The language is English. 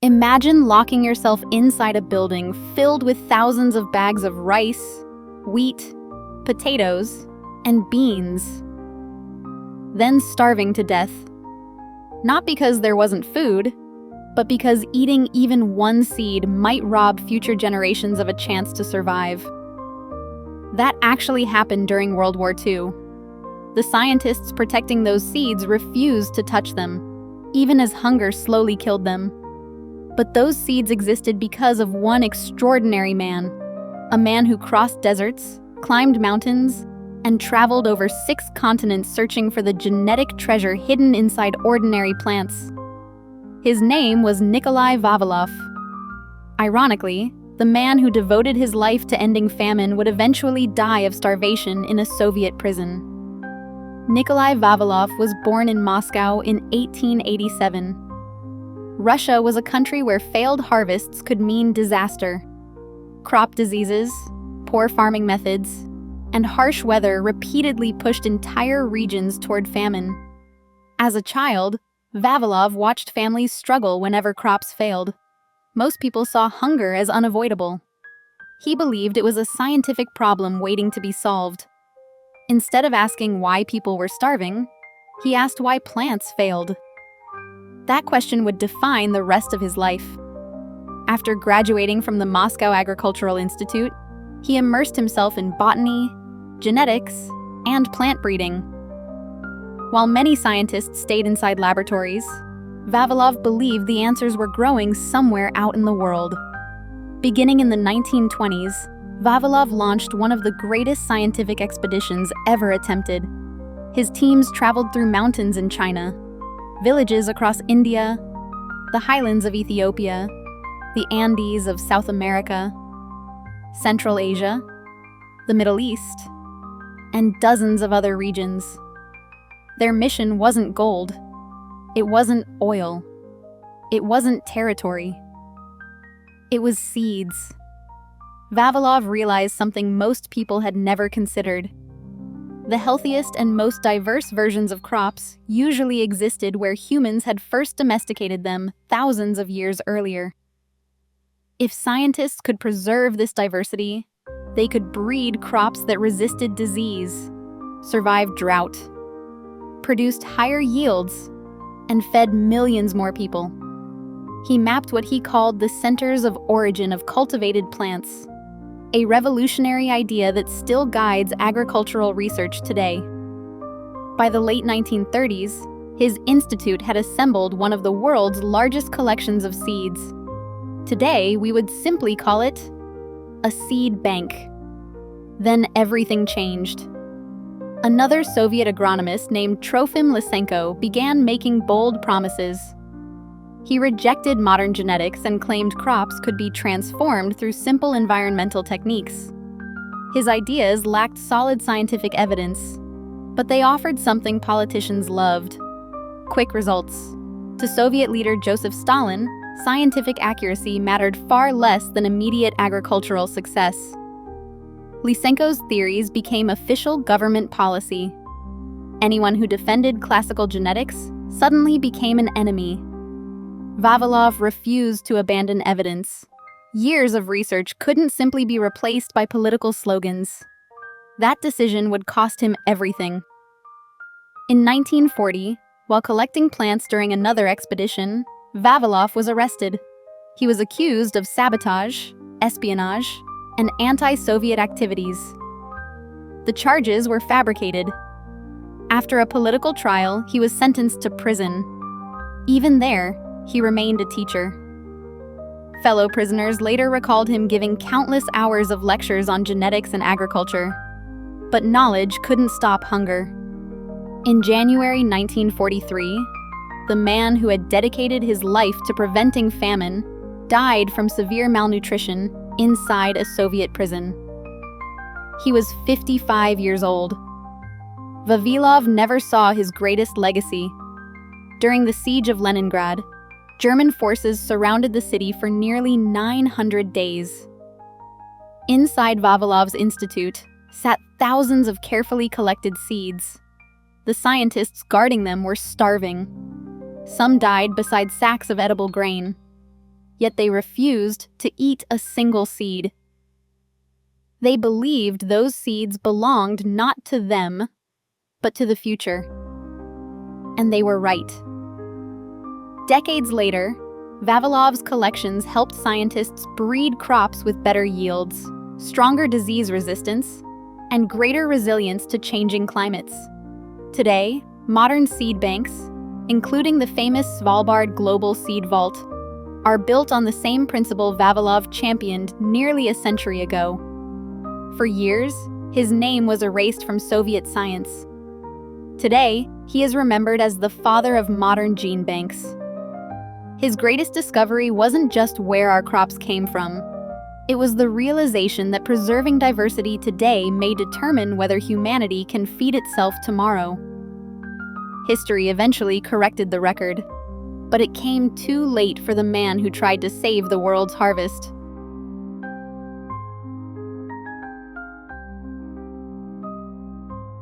Imagine locking yourself inside a building filled with thousands of bags of rice, wheat, potatoes, and beans, then starving to death. Not because there wasn't food, but because eating even one seed might rob future generations of a chance to survive. That actually happened during World War II. The scientists protecting those seeds refused to touch them, even as hunger slowly killed them. But those seeds existed because of one extraordinary man, a man who crossed deserts, climbed mountains, and traveled over 6 continents searching for the genetic treasure hidden inside ordinary plants. His name was Nikolai Vavilov. Ironically, the man who devoted his life to ending famine would eventually die of starvation in a Soviet prison. Nikolai Vavilov was born in Moscow in 1887. Russia was a country where failed harvests could mean disaster. Crop diseases, poor farming methods, and harsh weather repeatedly pushed entire regions toward famine. As a child, Vavilov watched families struggle whenever crops failed. Most people saw hunger as unavoidable. He believed it was a scientific problem waiting to be solved. Instead of asking why people were starving, he asked why plants failed. That question would define the rest of his life. After graduating from the Moscow Agricultural Institute, he immersed himself in botany, genetics, and plant breeding. While many scientists stayed inside laboratories, Vavilov believed the answers were growing somewhere out in the world. Beginning in the 1920s, Vavilov launched one of the greatest scientific expeditions ever attempted. His teams traveled through mountains in China, villages across India, the highlands of Ethiopia, the Andes of South America, Central Asia, the Middle East, and dozens of other regions. Their mission wasn't gold. It wasn't oil. It wasn't territory. It was seeds. Vavilov realized something most people had never considered. The healthiest and most diverse versions of crops usually existed where humans had first domesticated them thousands of years earlier. If scientists could preserve this diversity, they could breed crops that resisted disease, survived drought, produced higher yields, and fed millions more people. He mapped what he called the centers of origin of cultivated plants, a revolutionary idea that still guides agricultural research today. By the late 1930s, his institute had assembled one of the world's largest collections of seeds. Today, we would simply call it a seed bank. Then everything changed. Another Soviet agronomist named Trofim Lysenko began making bold promises. He rejected modern genetics and claimed crops could be transformed through simple environmental techniques. His ideas lacked solid scientific evidence, but they offered something politicians loved: quick results. To Soviet leader Joseph Stalin, scientific accuracy mattered far less than immediate agricultural success. Lysenko's theories became official government policy. Anyone who defended classical genetics suddenly became an enemy. Vavilov refused to abandon evidence. Years of research couldn't simply be replaced by political slogans. That decision would cost him everything. In 1940, while collecting plants during another expedition, Vavilov was arrested. He was accused of sabotage, espionage, and anti-Soviet activities. The charges were fabricated. After a political trial, he was sentenced to prison. Even there, he remained a teacher. Fellow prisoners later recalled him giving countless hours of lectures on genetics and agriculture. But knowledge couldn't stop hunger. In January 1943, the man who had dedicated his life to preventing famine died from severe malnutrition inside a Soviet prison. He was 55 years old. Vavilov never saw his greatest legacy. During the siege of Leningrad, German forces surrounded the city for nearly 900 days. Inside Vavilov's institute sat thousands of carefully collected seeds. The scientists guarding them were starving. Some died beside sacks of edible grain. yet they refused to eat a single seed. They believed those seeds belonged not to them, but to the future. And they were right. Decades later, Vavilov's collections helped scientists breed crops with better yields, stronger disease resistance, and greater resilience to changing climates. Today, modern seed banks, including the famous Svalbard Global Seed Vault, are built on the same principle Vavilov championed nearly a century ago. For years, his name was erased from Soviet science. Today, he is remembered as the father of modern gene banks. His greatest discovery wasn't just where our crops came from. It was the realization that preserving diversity today may determine whether humanity can feed itself tomorrow. History eventually corrected the record, but it came too late for the man who tried to save the world's harvest.